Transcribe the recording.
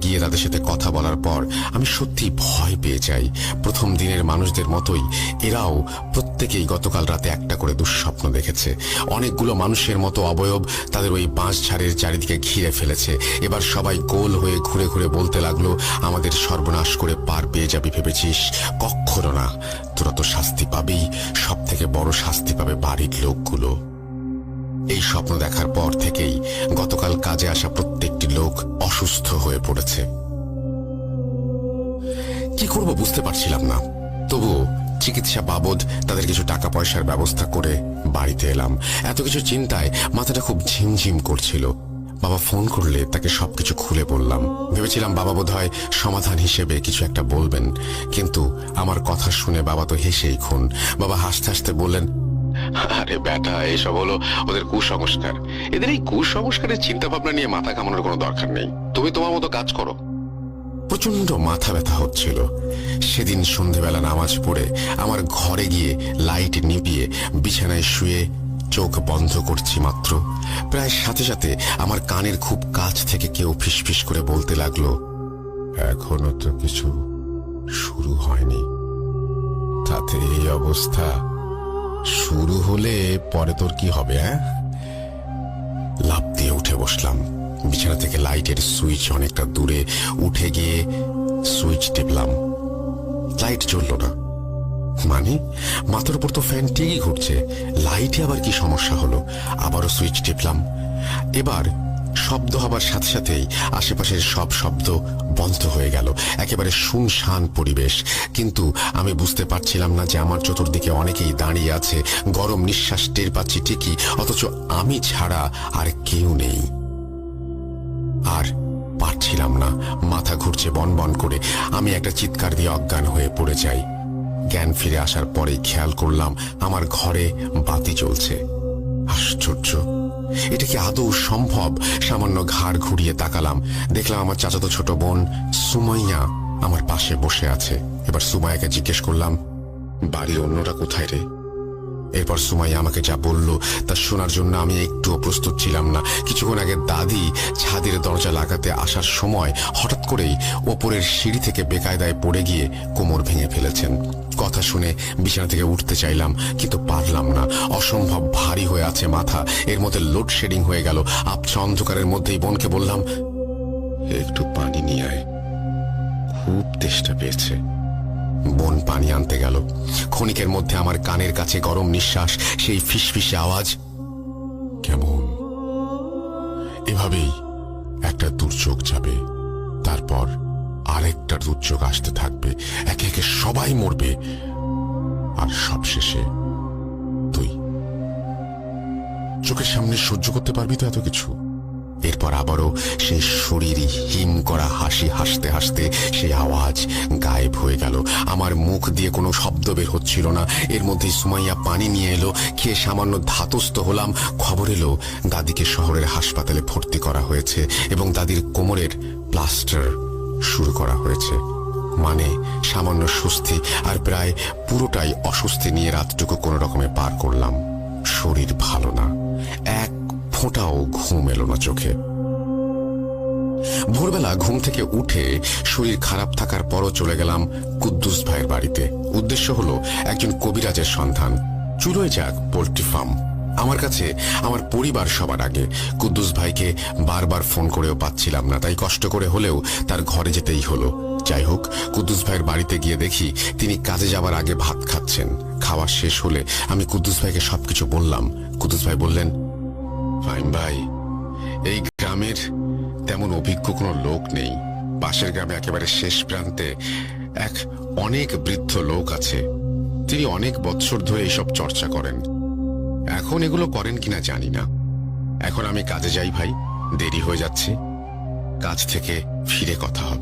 গিয়ে তাদের সাথে কথা বলার পর আমি সত্যি ভয় পেয়ে যাই। প্রথম দিনের মানুষদের মতোই এরাও প্রত্যেকেই গতকাল রাতে একটা করে দুঃস্বপ্ন দেখেছে। অনেকগুলো মানুষের মতো অবয়ব তাদের ওই বাঁশঝাড়ের চারিদিকে ঘিরে ফেলেছে। এবার সবাই গোল হয়ে ঘুরে ঘুরে বলতে লাগলো, আমাদের সর্বনাশ করে পার পেয়ে যাবি ভেবেছিস? কখনো না, তোরা তো শাস্তি পাবি। সব থেকে বড় শাস্তি পাবে বাড়ির লোকগুলো। এই স্বপ্ন দেখার পর থেকেই গতকাল কাজে আসা প্রত্যেকটি লোক অসুস্থ হয়ে পড়েছে। কি করব বুঝতে পারছিলাম না। তবুও চিকিৎসা বাবদ তাদের কিছু টাকা পয়সার ব্যবস্থা করে বাড়িতে এলাম। এত কিছু চিন্তায় মাথাটা খুব ঝিমঝিম করছিল। বাবা ফোন করলে তাকে সবকিছু খুলে বললাম। ভেবেছিলাম বাবা বোধহয় সমাধান হিসেবে কিছু একটা বলবেন, কিন্তু আমার কথা শুনে বাবা তো হেসেই খুন। বাবা হাসতে হাসতে বললেন, আরে বেটা, এসব হলো ওদের কুসংস্কার। এদের এই কুসংস্কারের চিন্তা ভাবনা নিয়ে মাথা ঘামানোর কোনো দরকার নেই। তুমি তোমার মতো কাজ করো। প্রচন্ড মাথা ব্যথা হচ্ছিল। সেদিন সন্ধেবেলা নামাজ পড়ে আমার ঘরে গিয়ে লাইট নিভিয়ে বিছানায় শুয়ে চোখ বন্ধ করছি মাত্র, প্রায় সাথে সাথে আমার কানের খুব কাছ থেকে কেউ ফিসফিস করে বলতে লাগলো, এখনো তো কিছু শুরু হয়নি, তাতে এই অবস্থা। শুরু হলে পরে তোর কি হবে? লাফ দিয়ে উঠে বসলাম। বিছানা থেকে লাইটের সুইচ অনেকটা দূরে উঠে গিয়ে সুইচ টিপলাম। লাইট জ্বলল না। মানে মাথার উপর তো ফ্যান ঠিকই ঘুরছে, লাইটে আবার কি সমস্যা হলো? আবারও সুইচ টিপলাম। এবার শব্দ হবার সাথে সাথেই আশেপাশের সব শব্দ বন্ধ হয়ে গেল। একেবারে শুনশান পরিবেশ। কিন্তু আমি বুঝতে পারছিলাম না যে আমার চতুর্দিকে অনেকেই দাঁড়িয়ে আছে। গরম নিঃশ্বাস টের পাচ্ছি ঠিকই, অথচ আমি ছাড়া আর কেউ নেই। আর পারছিলাম না, মাথা ঘুরছে বনবন করে। আমি একটা চিৎকার দিয়ে অজ্ঞান হয়ে পড়ে যাই। জ্ঞান ফিরে আসার পরেই খেয়াল করলাম আমার ঘরে বাতি জ্বলছে। আশ্চর্য, এটা কি আদৌ সম্ভব? সামান্য ঘাড় ঘুরিয়ে তাকালাম, দেখলাম আমার চাচাতো ছোট বোন সুমাইয়া আমার পাশে বসে আছে। এবার সুমাইয়াকে জিজ্ঞেস করলাম, বাড়ির অন্যরা কোথায় রে? এরপর সুমাইয়া আমাকে যা বলল তা শোনার জন্য আমি একটুও প্রস্তুত ছিলাম না। কিছুক্ষণ আগে দাদি ছাদের দরজা লাগাতে আসার সময় হঠাৎ করেই ওপরের সিঁড়ি থেকে বেকায়দায় পড়ে গিয়ে কোমর ভেঙে ফেলেছেন। কথা শুনে বিছানা থেকে উঠতে চাইলাম, কিন্তু পারলাম না। অসম্ভব ভারী হয়ে আছে মাথা। এর মধ্যে লোডশেডিং হয়ে গেল। আবছা অন্ধকারের মধ্যেই বোনকে বললাম, একটু পানি নিয়ে আয়, খুব তেষ্টা পেয়েছে। বোন পানি আনতে গেল। ক্ষণিকের মধ্যে আমার কানের কাছে গরম নিঃশ্বাস, সেই ফিসফিসে আওয়াজ। কেমন? এভাবেই একটা দুর্যোগ যাবে, তারপর আরেকটা দুর্যোগ আসতে থাকবে। একে একে সবাই মরবে, আর সবশেষে তুই। চোখের সামনে সহ্য করতে পারবি তো এত কিছু? এরপর আবারও সেই শরীরই হিম করা হাসি হাসতে হাসতে সেই আওয়াজ গায়েব হয়ে গেল। আমার মুখ দিয়ে কোনো শব্দ বের হচ্ছিল না। এর মধ্যেই সুমাইয়া পানি নিয়ে এলো। খেয়ে সামান্য ধাতস্থ হলাম। খবর এলো দাদিকে শহরের হাসপাতালে ভর্তি করা হয়েছে এবং দাদির কোমরের প্লাস্টার শুরু করা হয়েছে। মানে সামান্য স্বস্তি, আর প্রায় পুরোটাই অস্বস্তি নিয়ে রাতটুকু কোনো রকমে পার করলাম। শরীর ভালো না, এক ফোঁটাও ঘুম এলো না চোখে। ভোরবেলা ঘুম থেকে উঠে শরীর খারাপ থাকার পরও চলে গেলাম কুদ্দুস ভাইয়ের বাড়িতে। উদ্দেশ্য হলো একজন কবিরাজের সন্ধান। চুলোয় যাক পোল্ট্রি ফার্ম। আমার কাছে আমার পরিবার সবার আগে। কুদ্দুস ভাইকে বারবার ফোন করেও পাচ্ছিলাম না, তাই কষ্ট করে হলেও তার ঘরে যেতেই হলো। যাই হোক, কুদ্দুস ভাইয়ের বাড়িতে গিয়ে দেখি তিনি কাজে যাবার আগে ভাত খাচ্ছেন। খাওয়া শেষ হলে আমি কুদ্দুস ভাইকে সবকিছু বললাম। কুদ্দুস ভাই বললেন, ফাইম ভাই, এই গ্রামের তেমন অভিজ্ঞ কোনো লোক নেই। পাশের গ্রামে একেবারে শেষ প্রান্তে এক অনেক বৃদ্ধ লোক আছে। তিনি অনেক বছর ধরে এইসব চর্চা করেন। এখন এগুলো করেন কিনা জানি না। এখন আমি কাজে যাই ভাই, দেরি হয়ে যাচ্ছে। কাজ থেকে ফিরে কথা হবে।